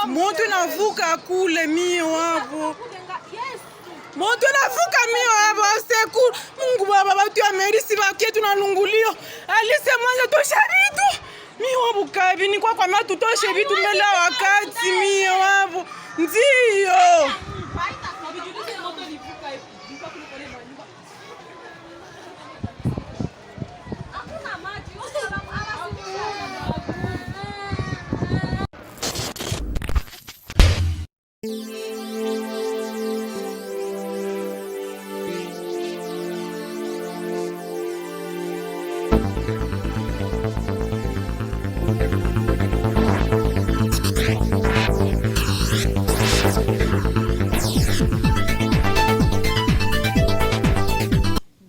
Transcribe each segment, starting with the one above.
Moto navuka kule mio hapo. Moto navuka mio hapo seku. Mungu baba batu ya merisi bakie tunalungulio. Alise mwanja tosha vitu. Mio hapo kabi ni kwa mama tutoshe vitu mbele wakati mio hapo. Ndio.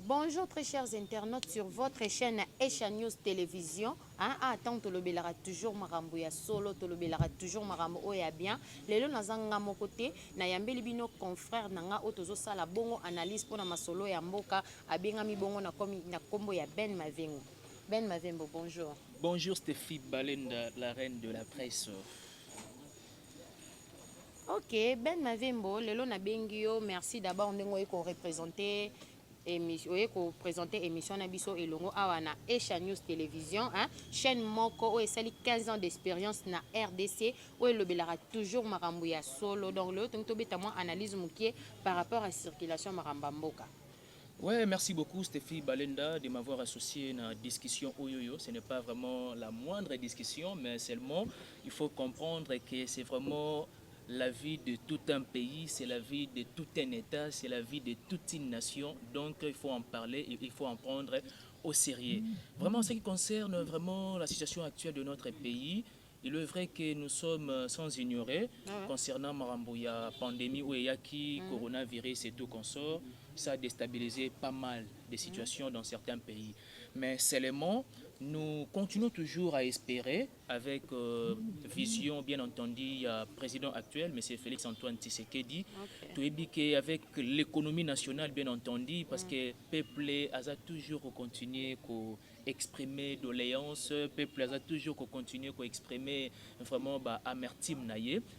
Bonjour très chers internautes sur votre chaîne Esha News Télévision. Attends, tolobelara toujours marambo ya solo, tolobelara toujours marambo oya bien. Lelo nazanga mo côté na yambeli bino confrère nanga otozo sala bongo analyse pona masolo ya mboka abenga mi bongo na komi na kombo ya Ben Mavengo. Ben Mavengo, bonjour. Bonjour Stéphie Balenda, la reine de la presse. Ok, Ben Mavembo, lelo na bengio, merci d'abord ndengo eko représenter émission eko présenter émission na biso elongo awa na Esha News Télévision, chaîne moko o esali 15 ans d'expérience na RDC o elobelara toujours marambo ya solo. Donc le to beta moi analyse mukie par rapport à circulation maramba mboka. Ouais, merci beaucoup Stéphie Balenda de m'avoir associé à la discussion Oyoyo. Ce n'est pas vraiment la moindre discussion, mais seulement il faut comprendre que c'est vraiment la vie de tout un pays, c'est la vie de tout un État, c'est la vie de toute une nation. Donc il faut en parler et il faut en prendre au sérieux. Vraiment, en ce qui concerne vraiment la situation actuelle de notre pays, il est vrai que nous sommes sans ignorer concernant Marambouya, pandémie ou Eyaki, coronavirus et tout consort. Ça a déstabilisé pas mal de situations dans certains pays. Mais seulement, nous continuons toujours à espérer, avec vision bien entendu, président actuel, M. Félix Antoine Tshisekedi, avec l'économie nationale bien entendu, parce que le peuple a toujours continué à exprimer doléances, le peuple a toujours continué à exprimer vraiment amertume.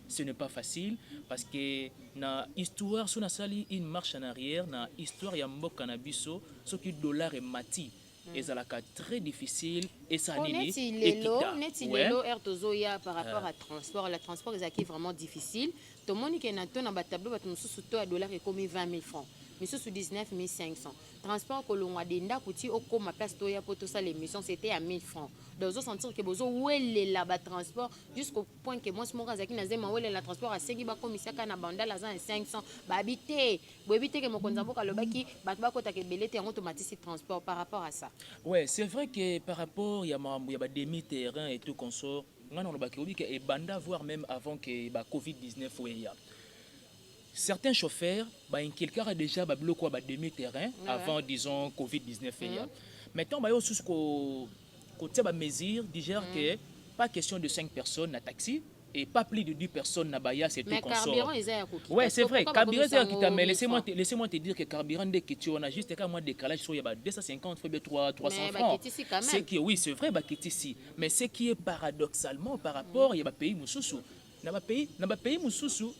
Ce n'est pas facile, parce que dans l'histoire, si on a une marche en arrière, dans l'histoire, il y a un mot cannabiso, ce qui est dollar et mati. Et ça a très difficile et ça n'est pas par rapport à transport. Le transport est vraiment difficile. Tout le monde qui est dans le tableau, $20 est comme 20 000 francs. Mais sous 19 500. Transport que l'on a d'enda couti au comme place toya pour tout ça l'émission c'était à 1000 francs. Donc vous sentir que vous oué là-bas transport jusqu'au point que moi ce moment zaki na zema oué la transport à 5 ba commissaire kana banda la 500 ba habiter que mon konzambo kalobaki ba ba kota ke belete en automatique transport par rapport à ça. Ouais, c'est vrai que par rapport il y a demi terrain et tout consort, on a que et banda voire même avant que ba Covid-19 oué. Certains chauffeurs, quelqu'un a déjà bloqué demi-terrain avant, disons, Covid-19. Maintenant, il y a aussi des mesures, déjà que pas question de 5 personnes à taxi et pas plus de 10 personnes na baya, c'est tout consort. Mais carburant, ils ont ouais, c'est vrai, carburant, mais laissez-moi te dire que carburant, dès que tu en as juste un décalage, il y a 250 fois 300 francs. C'est que, oui, c'est vrai, ici. Mais ce qui est paradoxalement par rapport, il y a des pays moussoussou. Dans les pays moussoussou,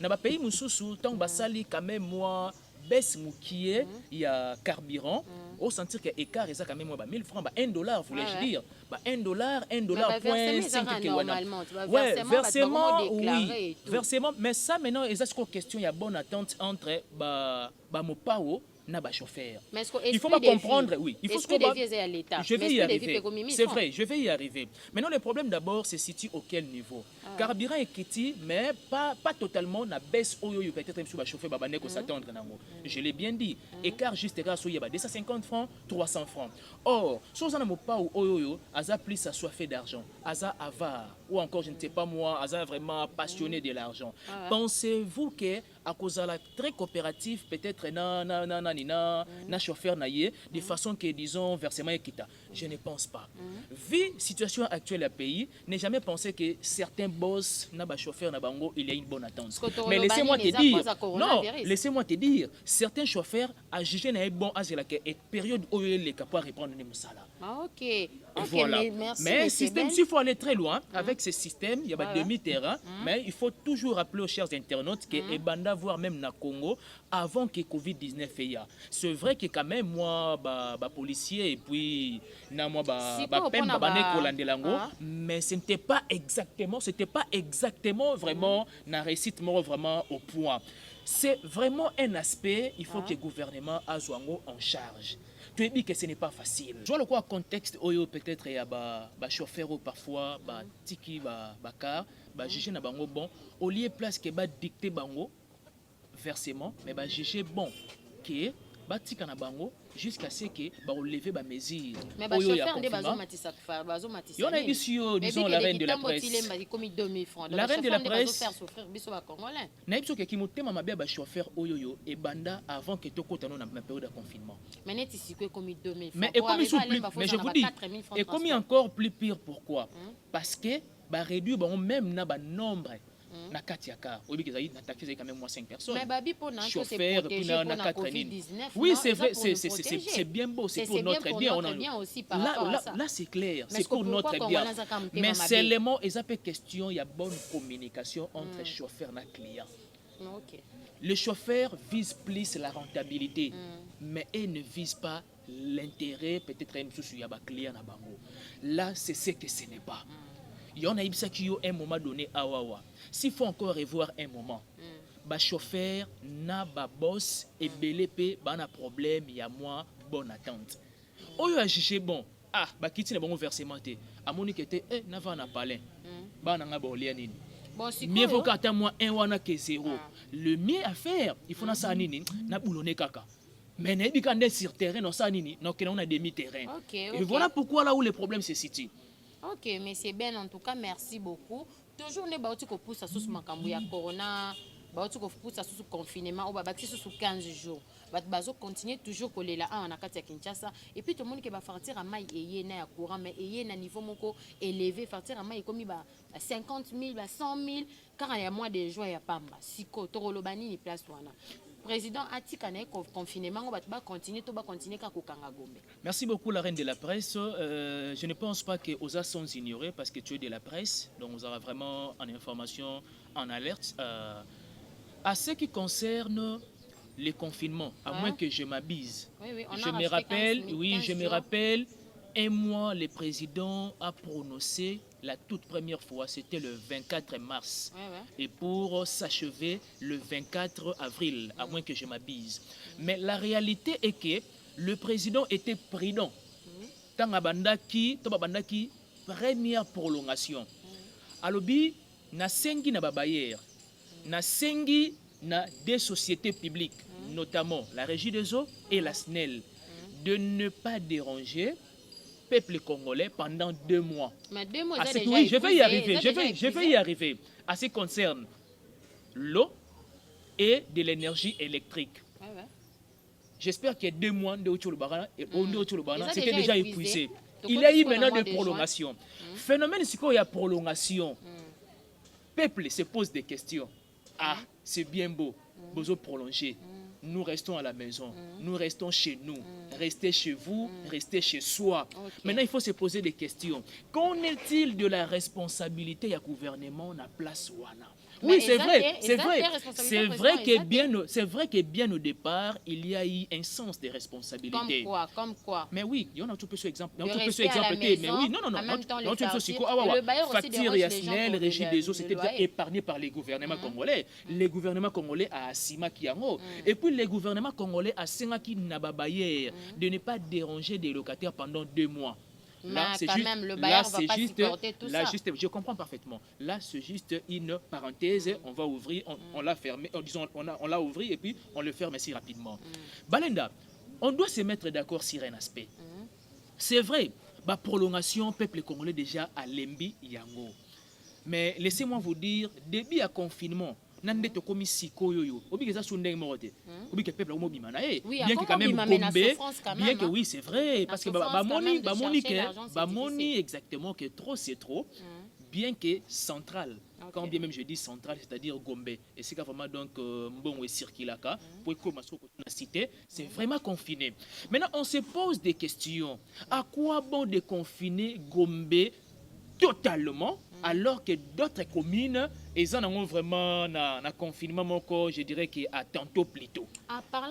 dans les pays moussoussou, tant basali quand même moi baisse moukié il y a carburant au sentir que écart et ça quand même moi 1000 francs $1 voulais-je dire $1 point 5 normalement ouais versement oui versement mais ça maintenant et ça c'est une question il y a bonne attente entre mopao na ba chauffeur. Il faut pas comprendre, oui. Il faut se à l'État. Je vais y arriver. C'est vrai, je vais y arriver. Maintenant, le problème d'abord, c'est situé auquel niveau. Carburant est petit, mais pas totalement na baisse au peut-être même sur ba chauffeur ba neko s'attendre nango. Je l'ai bien dit. Écart juste grâce au yaba 250 francs, 300 francs. Or, si on a mo pas au aza plus assoiffé d'argent, aza avare ou encore je ne sais pas moi, aza vraiment passionné de l'argent. Pensez-vous que à cause de la très coopérative peut-être na chauffeur naïe de façon que disons versement équitable. Je ne pense pas. Vu la situation actuelle à pays, n'ai jamais pensé que certains boss na ba chauffeur na bango il y a une bonne attente. Mais laissez-moi te dire, non, laissez-moi te dire, certains chauffeurs à juger na bon à la période où il est capable de répondre les musala. Ah, ok. Ok, Voilà. merci, Mais monsieur système, Ben. s'il faut aller très loin avec ce système, il y a un demi-terrain, mais il faut toujours rappeler aux chers internautes que Ebanda, voire même na Congo, avant que Covid-19 ait. C'est vrai que quand même, moi, policier, et puis, moi, Siko, peine, pona Landelango, mais ce n'était pas exactement vraiment, na récite vraiment au point. C'est vraiment un aspect, il faut que le gouvernement a en charge. Tu dis que ce n'est pas facile. Je vois le quoi contexte oyo peut-être il y a ba chauffeur ou parfois ba tiki ba car ba juger na bango bon au lieu place que ba dicter bango versement mais ba juger bon que ba tika na bango jusqu'à ce que ba relever ba mesures. Mais ba chauffeur de bazo matisa faire bazo matisa. Il y en a ici disons la reine de la presse. La reine de la presse. Faire souffrir biso ba congolais. Na biso ke kimotema mabe ba chauffeur oyo et banda avant que to kota na période de confinement. Mais net ici que comme 2000 francs. Mais je vous dis, et comme encore plus pire, pourquoi? Parce que bah réduire même na ba nombre na katiaka. Oui, quand même moins 5 personnes. Mais babi pour na chauffeur puis na 4 oui, c'est vrai, c'est bien beau, c'est pour notre bien. Là c'est clair, c'est pour notre bien. Mais seulement ils appellent question, il y a bonne communication entre chauffeur et client. Le chauffeur vise plus la rentabilité, mais il ne vise pas l'intérêt, peut-être même sous le client. Là, c'est ce que ce n'est pas. Il y en a un moment donné à Wawa. S'il faut encore revoir un moment, le chauffeur n'a pas boss et belépé, un problème, il y a moins bonne attente. Oyo a jugé bon, quitter le bon versement, à mon équité, n'a pas parlé. N'a pas nini. Mieux vaut qu'attendre moi un wana que zéro. Le mieux à faire, il faut na ça nini, na boulonner kaka. Mais n'est pas quand sur terrain, non ça nini, non qu'on a demi-terrain. Et voilà pourquoi là où le problème se situe. Ok, mais c'est bien en tout cas, merci beaucoup. Toujours les baotis qui poussent sous makambu ya corona, baotis qui poussent sous confinement, ou babaki sous 15 jours. Bazo continue toujours coller là en akati ya Kinshasa et puis tout le monde qui va partir à maille et na ya courant mais et na niveau moko élevé partir à maille comme ba 50 000 ba 100 000 car il y a moins de joie ya pamba siko torolobani ni place wana. Président Atika na confinement on va continuer ka kokanga gombe. Merci beaucoup la reine de la presse. Je ne pense pas que OSA sont ignorés parce que tu es de la presse donc on aura vraiment en information en alerte à ce qui concerne les confinements, à moins que je m'abuse. Je me rappelle, un mois, le président a prononcé la toute première fois, c'était le 24 mars. Et pour s'achever le 24 avril, à moins que je m'abuse. Mais la réalité est que le président était prudent. Tant abandaki, première prolongation. Alobi, na sengi na babayer, na sengi na des sociétés publiques, notamment la Régie des eaux et la SNEL, de ne pas déranger le peuple congolais pendant 2 mois. Mais 2 mois, oui, je vais y arriver. À ce qui concerne l'eau et de l'énergie électrique. J'espère que 2 mois de c'était déjà épuisé. Il y a eu maintenant des prolongations. Phénomène, c'est qu'il y a prolongation. Peuple se pose des questions. Ah, c'est bien beau, besoin prolonger. Nous restons à la maison, nous restons chez nous. Restez chez vous, restez chez soi. Maintenant, il faut se poser des questions. Qu'en est-il de la responsabilité du gouvernement à place Wana? Oui, c'est vrai, c'est vrai que bien au départ, il y a eu un sens de responsabilité. Comme quoi? Mais oui, il y en a tout peu exemple. Mais oui, non, facture Yasnel, Régie des eaux, c'était déjà épargné par les gouvernements congolais. Les gouvernements congolais à Sima Kiango. Et puis les gouvernements congolais à Sengaki Nababayer de ne pas déranger des locataires pendant 2 mois. Là, c'est juste, même, le bailleur va pas supporter tout ça. Je comprends parfaitement. Là, c'est juste une parenthèse. On va ouvrir, on l'a fermé. Disons, on l'a ouvert et puis on le ferme assez rapidement. Balenda, on doit se mettre d'accord sur un aspect. C'est vrai, la prolongation, peuple congolais déjà à Lembi Yango. Mais laissez-moi vous dire, début à confinement, nande to komi sikoyoyo obi que ça sondeng morote obi que peuple omo bimana bien que quand même Gombe bien que oui c'est vrai parce que bamoni exactement que trop c'est trop bien que central quand bien même je dis central c'est-à-dire Gombe et c'est vraiment donc bon et circulaka pour comment cité, c'est vraiment confiné. Maintenant, on se pose des questions. À quoi bon déconfiner Gombe totalement, alors que d'autres communes, ils en ont vraiment un confinement, je dirais qu'à tantôt plus tôt.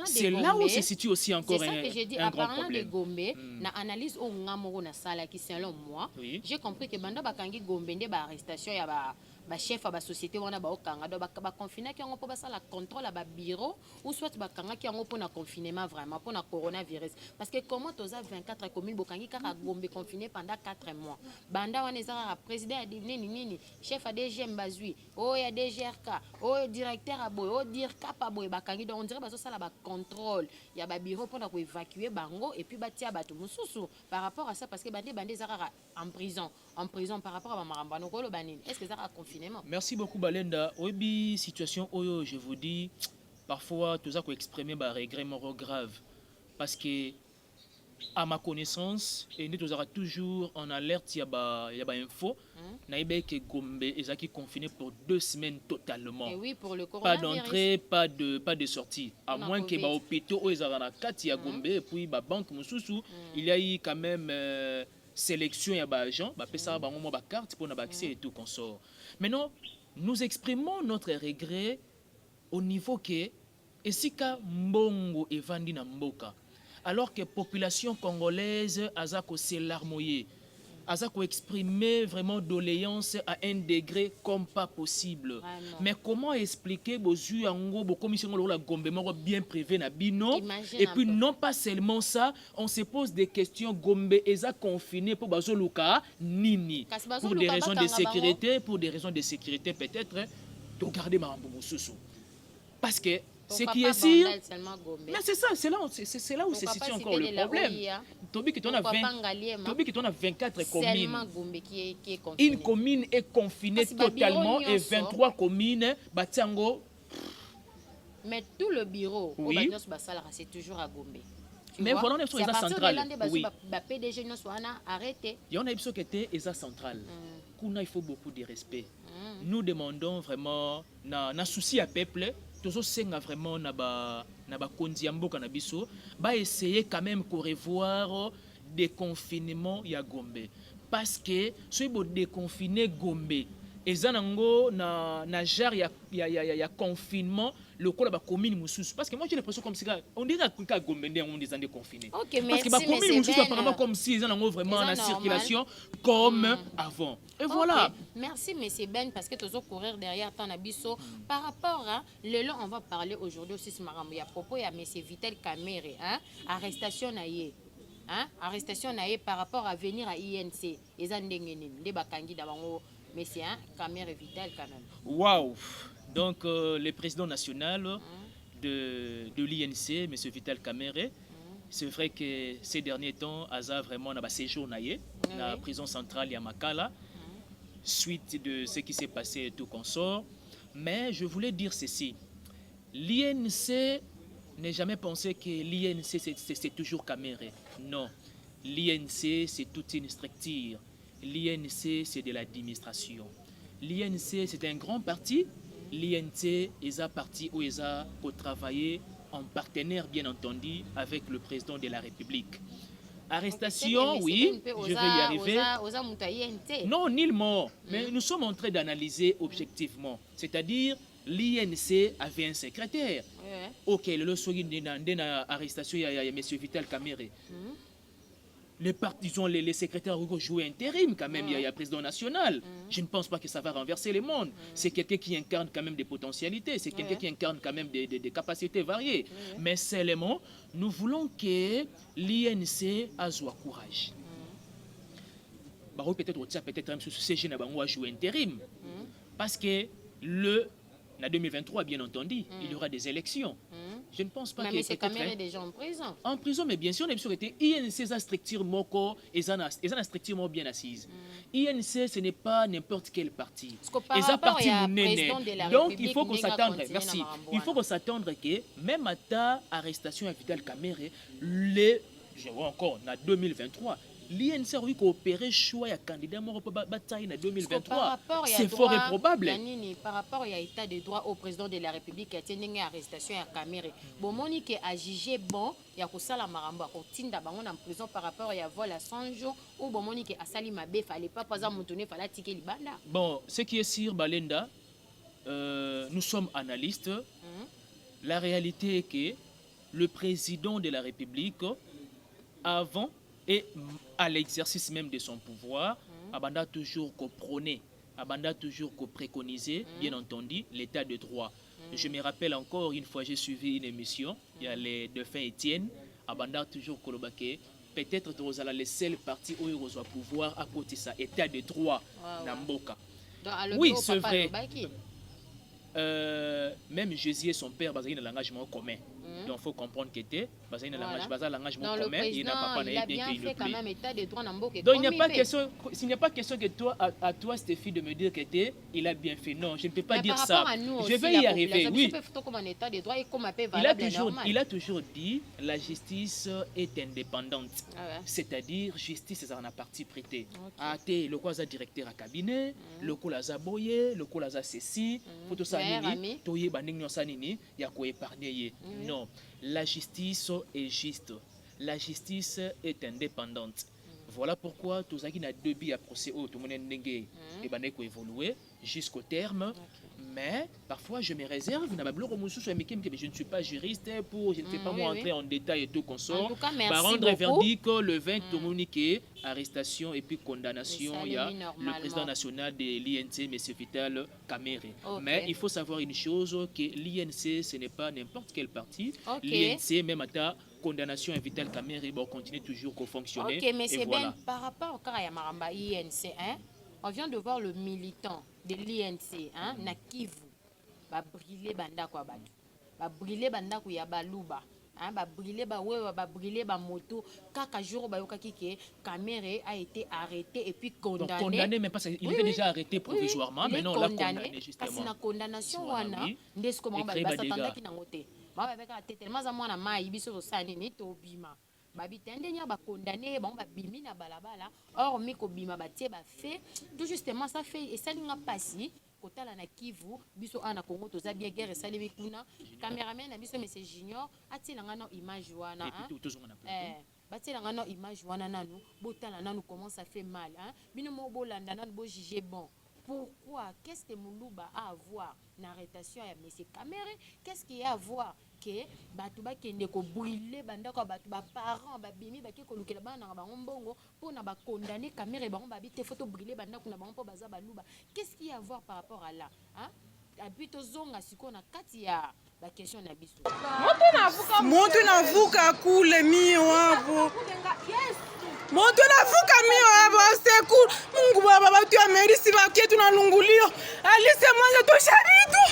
C'est là où se situe aussi encore un, un grand problème. De Gombe, na analyse au ngamoro na sala qui selon moi, j'ai compris que banda bakangi Gombe nde ba arrestation ya ba chef ba société wana ba okanga do ba confiner ki ngo po basala contrôle ba bureau ou soit bakanga ki ngo po na confinement vraiment pour na coronavirus parce que comment toza 24 communes bokangi kaka Gombe confiné pendant 4 mois. Banda wana ezaka président ya nini chef a DGM bazui, oh ya DGRK, oh directeur a boy, oh DIRCA pa boy bakangi donc on dirait baso sala ba contrôle ya ba bureau pour na ko évacuer bango et puis batia bato mususu par rapport à ça parce que bande ezaka en prison par rapport à Marambano Kolo Banine. Est-ce que ça a confinement? Merci beaucoup Balenda. Obi situation oyo je vous dis parfois tout ça qu'on exprimer ba regret moro grave parce que à ma connaissance et nous aura toujours en alerte il y a ba info naïbe que Gombe ezaki confiné pour 2 semaines totalement. Et oui pour le pas coronavirus. d'entrée, pas de sortie à moins que ba hôpitaux o ezara na kati ya Gombe et puis ba banque mususu il y a eu quand même sélection ya ba agent ba pesa ba mo ba carte pour na ba accès et tout consort. Maintenant nous exprimons notre regret au niveau que esika mbongo evandi na mboka alors que population congolaise azako s'élarmoyer azako exprimer vraiment doléance à un degré comme pas possible. Mais comment expliquer bozu yango bo commission la Gombe moko bien privé na bino et puis non pas seulement ça, on se pose des questions Gombe eza confiné pour bazoluka nini pour des raisons de sécurité, peut-être de garder Marambo Mosusu. Parce que ce qui est sûr, mais c'est ça, c'est là où se situe encore le problème. Tobi qui a 24 communes. Une commune est confinée totalement et 23 communes, Batiango. Mais tout le bureau, oui. C'est toujours à Gombe. Mais voilà, on est sur les centrales. Oui. PDG nous soit arrêté. Il y en a qui étaient les centrales. Il faut beaucoup de respect. Nous demandons vraiment, na souci à peuple. Toujours senga vraiment na ba kondiambo kanabiso ba essayer quand même de revoir des confinements ya Gombe parce que si bo déconfiner Gombe ezanango na jar ya confinement le col ba commune mususu parce que moi j'ai l'impression comme si on dirait que Gombe on des années confinés parce que ba commune mususu apparemment comme si ezanango vraiment en circulation comme avant et voilà. Merci monsieur Ben parce que toujours courir derrière ton abisso par rapport à le long on va parler aujourd'hui aussi ce marambo ya propos ya monsieur Vital Kamerhe arrestation naie arrestation naie par rapport à venir à INC ezandengeni nde bakangi da bango monsieur Kamerhe Vital quand même. Waouh. Donc, le président national de l'INC, M. Vital Kamerhe, c'est vrai que ces derniers temps, Aza vraiment a séjour dans la prison centrale Yamakala, suite de ce qui s'est passé et tout consort. Mais je voulais dire ceci, l'INC n'a jamais pensé que l'INC c'est toujours Kamerhe. Non, l'INC c'est toute une structure. L'INC c'est de l'administration. L'INC c'est un grand parti. L'INC est parti où ils ont pour travailler en partenaire bien entendu avec le président de la République. Arrestation, oui, je vais y arriver. Non, nullement. Mais nous sommes en train d'analyser objectivement. C'est-à-dire, l'INC avait un secrétaire. Ok, le soir arrestation, il y a M. Vital Kamerhe. Les secrétaires jouent intérim quand même, il y a le président national. Je ne pense pas que ça va renverser le monde. C'est quelqu'un qui incarne quand même des potentialités, c'est quelqu'un qui incarne quand même des capacités variées. Mais seulement, nous voulons que l'INC a courage. Peut-être même sur ces jeunes à jouer intérim. Parce que en 2023, bien entendu, il y aura des élections. Je ne pense pas que... Mais c'est Kamerhe déjà en prison. En prison, mais bien sûr, on a sûr été INC, structure moko, et ça a structure bien assise. INC, ce n'est pas n'importe quel parti. Et ça parti donc, il faut qu'on s'attende. Merci. Il faut qu'on s'attende que même à ta arrestation à Vital Kamerhe, je vois encore, en 2023, l'INC a coopéré choix ya candidat moko pa bataille na 2023. C'est fort improbable. Par rapport à l'état de droit au président de la République, il y a une arrestation à Caméré. Bon, Monique a jugé bon, il y a Kosala Maramba, Tinda Bangon en prison par rapport à vol à 100 jours, ou bon, Monique a sali ma bé, fallait pas à montonner, fallait ticker les bandes. Bon, ce qui est sûr, Balenda, nous sommes analystes. La réalité est que le président de la République, avant et à l'exercice même de son pouvoir, Abanda toujours prôné, Abanda toujours préconisé, bien entendu, l'état de droit. Je me rappelle encore une fois, j'ai suivi une émission, il y a les défunts Étienne, Abanda toujours Kolobake, peut-être que le seul parti où il reçoit pouvoir à côté ça, état de droit, Namboka. Oui, c'est vrai. Même Jésus et son père, il y a un langagement commun. Donc il faut comprendre qu'il était dans un langagement commun. Il a bien fait quand même état de droit. Donc il n'y a pas question, s'il n'y a pas question que toi, à toi, Stéphie, de me dire qu'il a bien fait. Non, je ne peux pas dire ça. Je vais y arriver. Oui. Il a toujours dit la justice est indépendante. C'est-à-dire justice c'est un parti prêté. Le quoi directeur à cabinet, le quoi la boye, le quoi la ceci, pour ça nini, toye banding nini, ya ko épargner. Non. La justice est juste. La justice est indépendante. Voilà pourquoi tous ceux qui ont deux billes à procès, tout le monde est évoluer jusqu'au terme. Mais parfois je me réserve, je ne suis pas juriste, je ne fais pas entrer en détail et tout consort. En tout cas, merci rendre beaucoup. verdict le 20 communiqué, arrestation et puis condamnation. Il y a le président national de l'INC, M. Vital Caméré. Mais il faut savoir une chose, que l'INC ce n'est pas n'importe quel parti. L'INC, même à ta condamnation et Vital Caméré, continue toujours à fonctionner. Ok, mais c'est voilà. bien par rapport au cas de Maramba INC, on vient de voir le militant de l'INC, na Kivu, ba brûler banda kwa batu, ba brûler banda kwa ya baluba, ba brûler ba wewa, ba brûler ba moto. Kaka jour ba yoka kike, Caméré a été arrêté et puis condamné. Donc condamné, mais parce qu'il était déjà arrêté provisoirement, mais non, là condamné justement. Parce que la condamnation wana, ndès comment ba s'attendait qui n'angote. Ba beka tellement za mwana mai biso sani ni to bima. Babitende nya ba condamné ba bimi na balabala or miko bima batie ba fait tout justement ça fait et ça linga passi kotala na Kivu biso ana Congo toza bien guerre ça limi kuna cameraman na biso monsieur Junior atilanga no image wana batilanga no image wana nanu botala nanu comment ça fait mal bino mo bolanda nanu bo juger bon. Pourquoi? Qu'est-ce que Moulouba a à voir dans l'arrestation de M. Caméré? Qu'est-ce qu'il y a à voir que Batouba qui est brûlé, Bandako Batouba parents, Babimi, Baki Kolukela Bana, Bambongo, pour n'a pas condamné Caméré, Babite photo brûlé, Bandako Nabampo Baza Balouba. Qu'est-ce qu'il y a à voir par rapport à là? Habito zonga sikona kati ya la question na biso. Moto navuka kule mio hapo. Moto navuka mio hapo seku. Mungu baba batu ya merisi bakie tunalungulio. Alise mwanza tosha vitu.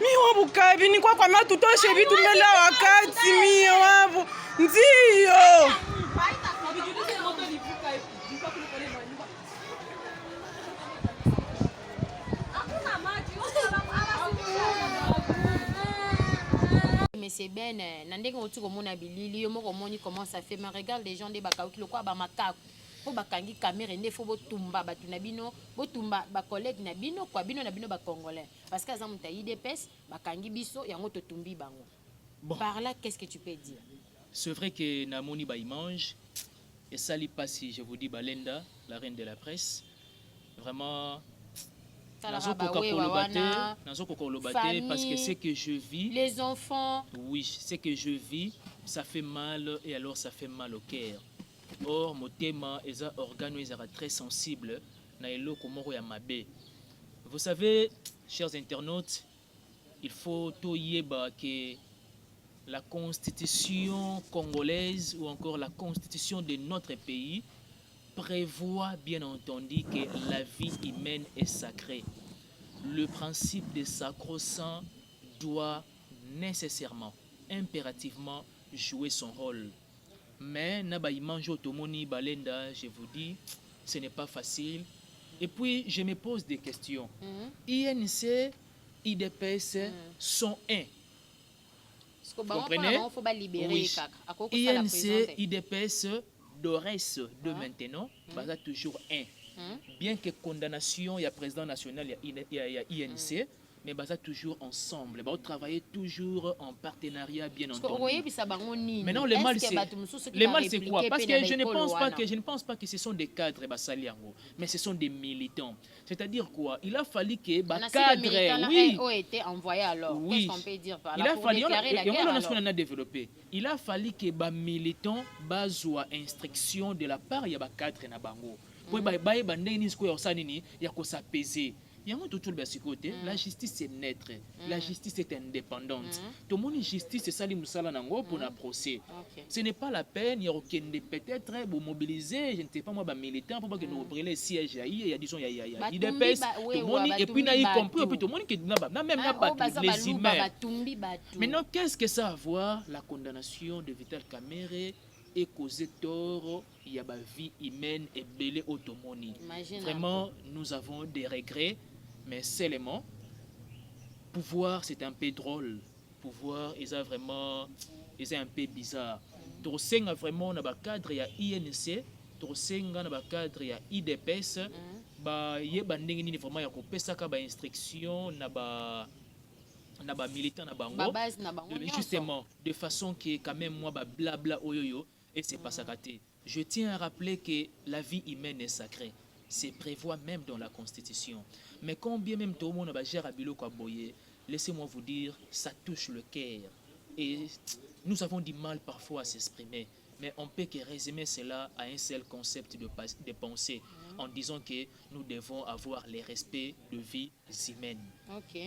Mio bukabi ni kwa matu toshe vitu mbele wakati mio hapo. Ndio. Mais c'est bien, nandenge otu komona bilili yo moko moni comment ça fait, mais regarde les gens de bakauki lokwa ba makako po bakangi caméra ndefo botumba batu na bino botumba ba collègue na bino kwa bino na bino ba congolais parce que azam ta IDPS bakangi biso yango totumbi bango. Par là qu'est-ce que tu peux dire? C'est vrai que namoni ba image et ça li pas si je vous dis Balenda, la reine de la presse, vraiment parce que ce que je vis, les enfants, oui, ce que je vis, ça fait mal et alors ça fait mal au cœur. Or, mon thème est un organe très sensible. Vous savez, chers internautes, il faut tout que la constitution congolaise ou encore la constitution de notre pays prévoit bien entendu que la vie humaine est sacrée. Le principe de sacro-saint doit nécessairement, impérativement jouer son rôle. Mais Naba Imanjo Tomoni Balenda, je vous dis, ce n'est pas facile. Et puis, je me pose des questions. INC, IDPS sont un. Vous comprenez? Oui. INC, IDPS palmarès de maintenant, baza toujours un. Bien que condamnation, il y a président national, il y a INC, mais baza toujours ensemble. Bah, travailler toujours en partenariat, bien entendu. Maintenant, le mal, c'est quoi? Parce que je ne pense pas que ce sont des cadres, mais ce sont des militants. C'est-à-dire quoi? Il a fallu que cadres, oui, ont été envoyés alors. Oui. Qu'est-ce qu'on peut dire par là? Il a Pour fallu, déclarer la guerre, alors. on a développé. Il a fallu que les militants basent instruction de la part de cadres na bango. Pour s'apaiser. La justice est neutre, la justice est indépendante. Tout le monde justice, c'est ça pour un procès. Ce n'est pas la peine, il y a peut-être pour mobiliser, je ne sais pas moi, militants pour que nous ouvrions les sièges, il y a disons, il y a et puis il y a compris, tout le monde qui n'a même pas les humains. Maintenant, qu'est-ce que ça a à voir la condamnation de Vital Kamerhe et causer tort, il y a la vie humaine et belé automoni. Vraiment, nous avons des regrets, mais seulement, pouvoir c'est un peu drôle. Pouvoir, ils ont vraiment, ils un peu bizarre. Trosenga vraiment dans le cadre il y a INC, Trosenga dans le cadre il y a IDPS, bah il y a bandingi vraiment il y a kopesa ka ba instruction na ba militant na bango. Justement, de façon que quand même moi ba blabla oyoyo. Et c'est pas ça. Je tiens à rappeler que la vie humaine est sacrée. C'est prévu même dans la Constitution. Mais combien même tout le monde a géré à biloko boyer, laissez-moi vous dire, ça touche le cœur. Et nous avons du mal parfois à s'exprimer. Mais on peut que résumer cela à un seul concept de pensée, en disant que nous devons avoir le respect de vie humaine.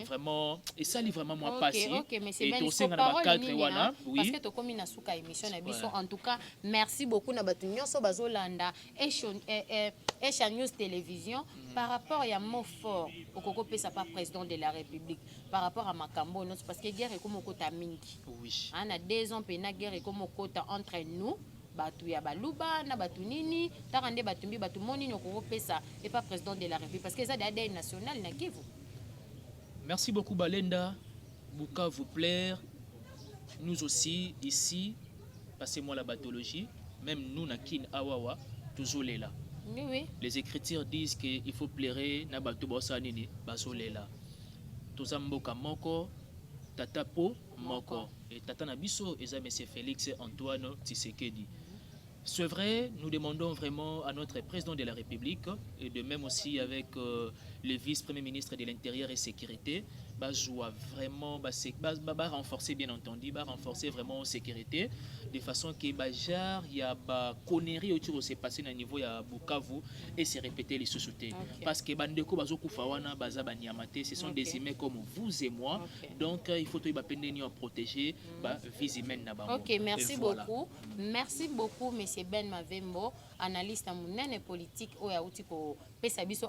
Vraiment, et ça livre vraiment moi passé. Mais c'est bien, il faut parole parce que tu comme une souka émission en tout cas, merci beaucoup na batu nyonso bazolanda et News Télévision par rapport à mot fort au Koko pesa pas président de la République par rapport à Makambo parce que guerre est comme au kota mingi. Oui. On a 2 ans pena guerre est comme au kota entre nous. Batu ya baluba na batu nini tarande batumbi batu moni noko pesa et pas président de la République parce que ça des national na Kivu. Merci beaucoup Balenda. Buka vous plaire. Nous aussi ici, passez-moi la bathologie, même nous na kin awawa toujours là. Oui. Les écritures disent qu'il faut plaire na batu bossa nini basolela. Tozamboka moko tatapo moko et tata nabiso eza monsieur Félix Antoine Tshisekedi. C'est vrai, nous demandons vraiment à notre président de la République, et de même aussi avec le vice-premier ministre de l'Intérieur et Sécurité, vraiment renforcer bien entendu, renforcer vraiment la sécurité, de façon que il y a des conneries autour de ce passé au niveau de Bukavu et se répéter les sous-soutés. Parce que ce sont des humains comme vous et moi, donc il faut protéger les vie humaine. Ok, merci beaucoup. Merci beaucoup, M. Ben Mavembo, analyste en politique ou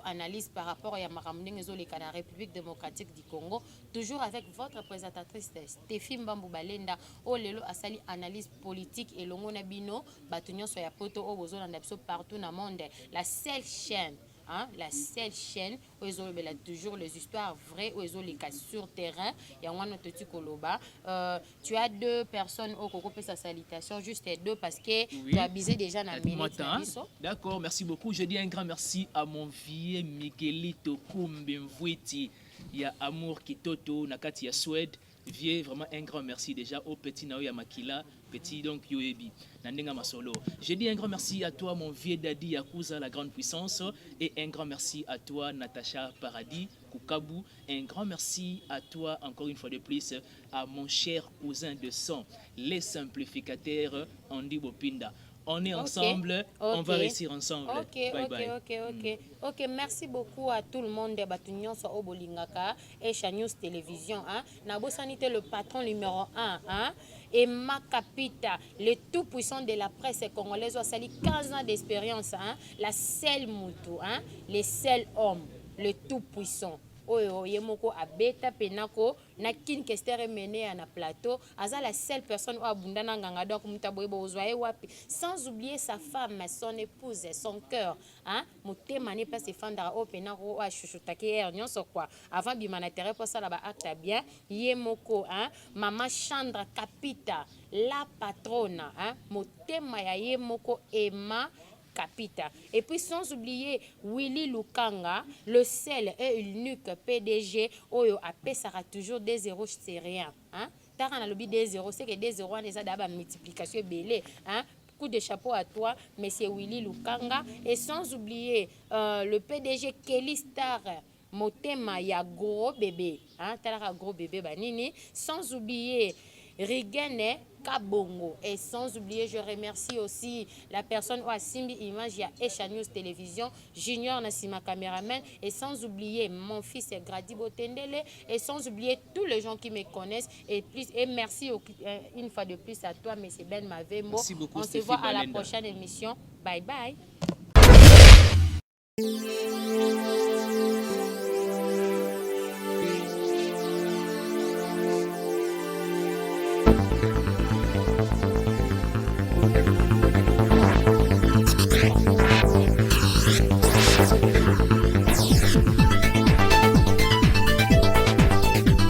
analyse par rapport à la République démocratique du Congo, toujours avec votre présentatrice Stéphie Mbambu Balenda, Olelo Asali analyse politique et longo nabino batunyo soya poto o bozo partout dans le monde, la seule chaîne. Hein, la seule chaîne où ils ont toujours les histoires vraies, où ils ont les cas sur terrain. Il y a tu as 2 personnes au Coco sa salutation, juste 2 parce que tu as abusé déjà dans le D'accord, merci beaucoup. Je dis un grand merci à mon vieux Miguelito Kumbemvuiti. Il y a Amour Kitoto, Nakati ya Suède. Vieux, vraiment un grand merci déjà au petit Naoya Makila, petit donc Yoebi, Nandenga Masolo. Je dis un grand merci à toi, mon vieux Daddy Yakuza, la grande puissance, et un grand merci à toi, Natacha Paradis, Kukabu. Un grand merci à toi, encore une fois de plus, à mon cher cousin de sang, les simplificateurs Andy Bopinda. On est ensemble, on va réussir ensemble. Bye bye. Ok, merci beaucoup à tout le monde de Batunyon sur Obolingaka et News Télévision. Nabo Sanité, le patron numéro 1. Et Makapita, le tout puissant de la presse congolaise, a sali 15 ans d'expérience. La seule moutou, le seul homme, le tout puissant. oyo yemoko abeta penako na kin kestere mené na plateau aza la seule personne o abunda na nganga donc mutaboye bozwaye wapi sans oublier sa femme son épouse son cœur hein motema ne pas se fandara o penako o chuchutaki nyonso quoi avant bimana terre pour ça là ba acte bien yemoko hein maman Chandra Kapita la patronne hein motema ya yemoko Emma Capita. Et puis sans oublier Willy Lukanga, le seul et unique PDG, Oyo AP sera toujours des zéros, c'est rien. Hein? T'as un lobby des zéros, c'est que des zéros, on les a d'abord multiplication belé. Hein? Coup de chapeau à toi, monsieur Willy Lukanga. Et sans oublier le PDG Kelly Star. Motema ya gros bébé. Hein? T'as gros bébé banini. Sans oublier Rigene Kabongo. Et sans oublier, je remercie aussi la personne où a Simbi Image, il y a Esha News Télévision, Junior Nassima Cameraman, et sans oublier mon fils Gradibo Tendele, et sans oublier tous les gens qui me connaissent. Et merci une fois de plus à toi, M. Ben Mavembo. Merci beaucoup, on se voit à la prochaine émission. Bye bye. Thank you.